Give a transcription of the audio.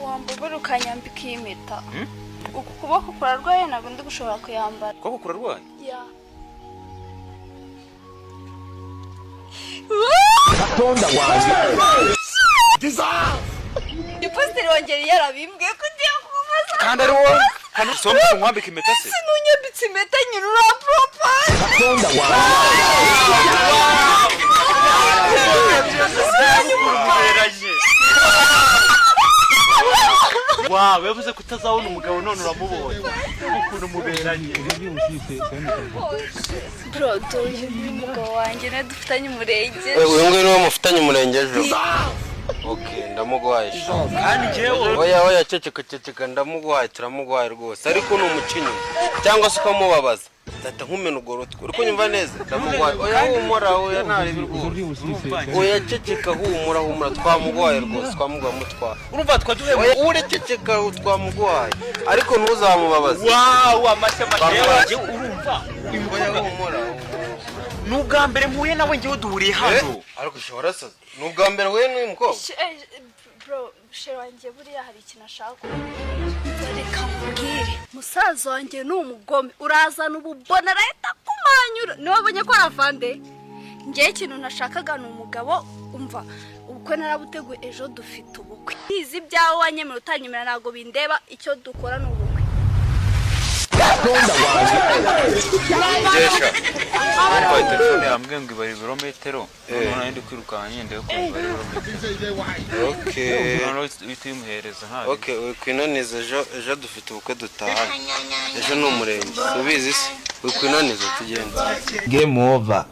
wambabura ukanyambika iyi mpeta uku kuboko kurarwaye ntabwo ndi gushobora kuyambara. Ukuboko kurarwaye? Ya. Tonda wanjye. Iposteri wongera yarabimbwiye ko ugiye kumaza. Kandi ari wowe hano sombe nkwambika impeta se? Sinunyambitse impeta nyine urapropose. Tonda wanjye. Wow, yavuze kutazabona umugabo none uramubonye. Ukuntu muberanye. Bro, doje umugabo wanjye na dufitanye umurenge. Uyu nguyu niwe mufitanye umurenge ejo. Okay, ndamugwaye. Kandi jewe. Oya ceceka ndamugwaye turamugwaye rwose. Ariko ni umucinyi. Cyangwa se ukamubabaza. Tata nkumena ugorotwe. Uri kunyumva neza? Ndamugwaye. Oya humura oya nari rwose. Oya ceceka humura twamugwaye rwose twamugwaye mutwa. Urumva twaduhe Uri ceceka twamugwaye. Ariko ntuzamubabaza. Wow, amashe yaje urumva. Oya humura. Nubwa mbere mpuye nawe ngiye duhuriye hano. Ariko ushobora se. Nubwa mbere we n'uyu mukobwa. Bro, she wanjye buriya hari ikintu ashaka. Reka mbwire, musaza wanjye ni umugome. Urazana ububona leta kumanyura. Niwe wabonye ko arafande. Ngiye ikintu nashakaga ni umugabo umva. Ubukwe narabuteguye ejo dufite ubukwe. Izi byawe wanyemera utanyemera ntago bindeba icyo dukora ni ubukwe. Tonda wanjye. Jesha. Ariko telefone yambwiye ngo ibari ibirometero. None ndi kwirukanka nyende yo ibari ibirometero. Okay. None utimuhereza nta. Okay, kwinaniza ejo dufite ubukwe dutaha. Ejo ni umurenge. Ubizi se? Kwinaniza tugenda. Game over.